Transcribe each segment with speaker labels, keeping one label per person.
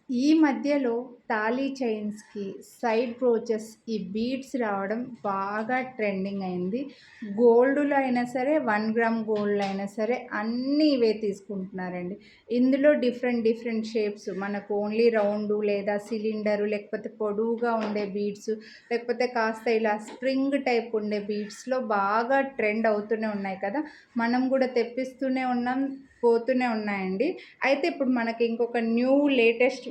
Speaker 1: ఈ మధ్యలో thali చైన్స్‌కి side brooches ఈ బీడ్స్ రావడం బాగా ట్రెండింగ్ అయింది. గోల్డ్‌లో అయినా సరే, 1 గ్రామ్ గోల్డ్‌లో అయినా సరే అన్నీ ఇవే తీసుకుంటున్నారండి. ఇందులో డిఫరెంట్ డిఫరెంట్ షేప్స్ మనకు ఓన్లీ రౌండు లేదా సిలిండరు లేకపోతే పొడవుగా ఉండే బీడ్స్ లేకపోతే కాస్త ఇలా స్ప్రింగ్ టైప్ ఉండే బీడ్స్‌లో బాగా ట్రెండ్ అవుతూనే ఉన్నాయి కదా! మనం కూడా తెప్పిస్తూనే ఉన్నాం. పోతూనే ఉన్నాయండి. అయితే ఇప్పుడు మనకి ఇంకొక లేటెస్ట్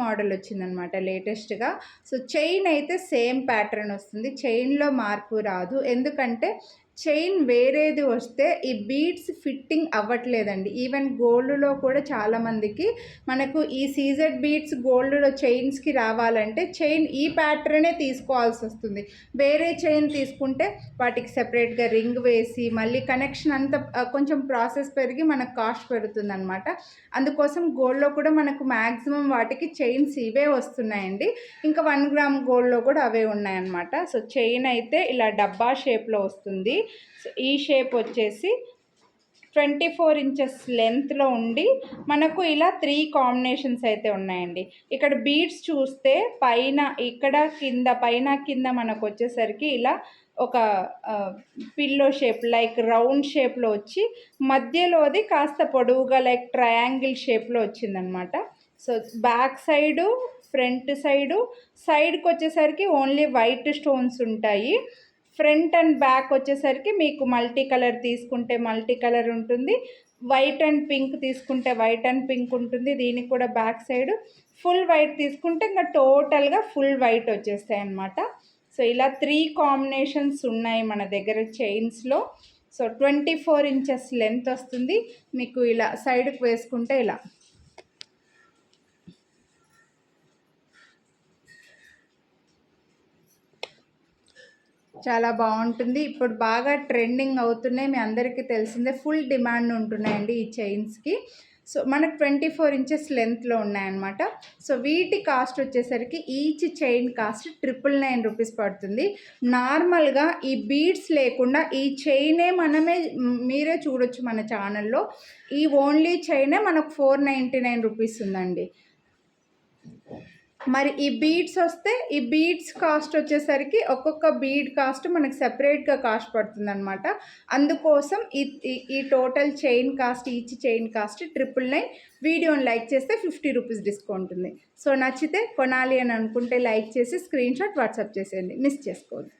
Speaker 1: మోడల్ వచ్చిందనమాట లేటెస్ట్‌గా. సో, చైన్ అయితే సేమ్ ప్యాటర్న్ వస్తుంది. చైన్‌లో మార్పు రాదు. ఎందుకంటే చైన్ వేరేది వస్తే ఈ బీడ్స్ ఫిట్టింగ్ అవ్వట్లేదండి. ఈవెన్ గోల్డ్‌లో కూడా చాలామందికి మనకు ఈ సీజెడ్ బీడ్స్ గోల్డ్‌లో చైన్స్‌కి రావాలంటే చైన్ ఈ ప్యాటర్నే తీసుకోవాల్సొస్తుంది. వేరే చైన్ తీసుకుంటే వాటికి సెపరేట్‌గా రింగ్ వేసి మళ్ళీ కనెక్షన్ అంతా కొంచెం ప్రాసెస్ పెరిగి మనకు కాస్ట్ పెరుగుతుందనమాట. అందుకోసం గోల్డ్‌లో కూడా మనకు మ్యాక్సిమం వాటికి చైన్స్ ఇవే వస్తున్నాయండి. ఇంకా 1 గ్రామ్ గోల్డ్‌లో కూడా అవే ఉన్నాయన్నమాట. సో, చైన్ అయితే ఇలా డబ్బా షేప్‌లో వస్తుంది. సో, ఈ షేప్ వచ్చేసి 24 ఇంచెస్ లెంత్లో ఉండి మనకు ఇలా 3 కాంబినేషన్స్ అయితే ఉన్నాయండి. ఇక్కడ బీడ్స్ చూస్తే పైన ఇక్కడ కింద పైన కింద మనకు వచ్చేసరికి ఇలా ఒక పిల్లో షేప్ లైక్ రౌండ్ షేప్లో వచ్చి మధ్యలోది కాస్త పొడవుగా లైక్ ట్రయాంగిల్ షేప్లో వచ్చిందనమాట. సో, బ్యాక్ సైడు ఫ్రంట్ సైడ్కి వచ్చేసరికి ఓన్లీ వైట్ స్టోన్స్ ఉంటాయి. ఫ్రంట్ అండ్ బ్యాక్ వచ్చేసరికి మీకు మల్టీ కలర్ తీసుకుంటే మల్టీ కలర్ ఉంటుంది. వైట్ అండ్ పింక్ తీసుకుంటే వైట్ అండ్ పింక్ ఉంటుంది. దీనికి కూడా బ్యాక్ సైడ్ ఫుల్ వైట్ తీసుకుంటే ఇంకా టోటల్గా ఫుల్ వైట్ వచ్చేస్తాయి అన్నమాట. సో, ఇలా 3 కాంబినేషన్స్ ఉన్నాయి మన దగ్గర చైన్స్లో. సో, 24 ఇంచెస్ లెంత్ వస్తుంది. మీకు ఇలా సైడ్కి వేసుకుంటే ఇలా చాలా బాగుంటుంది. ఇప్పుడు బాగా ట్రెండింగ్ అవుతున్నాయి. మీ అందరికీ తెలిసిందే. ఫుల్ డిమాండ్ ఉంటున్నాయండి ఈ చైన్స్‌కి. సో, మనకు 24 ఇంచెస్ లెంత్లో ఉన్నాయన్నమాట. సో, వీటి కాస్ట్ వచ్చేసరికి ఈచ్ చైన్ కాస్ట్ 999 రూపీస్ పడుతుంది. నార్మల్గా ఈ బీడ్స్ లేకుండా ఈ చైనే మీరే చూడొచ్చు మన ఛానల్లో. ఈ ఓన్లీ చైనే మనకు 499 రూపీస్ ఉందండి. మరి ఈ బీడ్స్ వస్తే ఈ బీడ్స్ కాస్ట్ వచ్చేసరికి ఒక్కొక్క బీడ్ కాస్ట్ మనకు సెపరేట్గా కాస్ట్ పడుతుందన్నమాట. అందుకోసం ఈ total chain cost each chain cost 999. వీడియోని లైక్ చేస్తే 50 రూపీస్ డిస్కౌంట్ ఉంది. సో, నచ్చితే కొనాలి అని అనుకుంటే లైక్ చేసి స్క్రీన్ షాట్ వాట్సాప్ చేసేయండి. మిస్ చేసుకోవద్దు.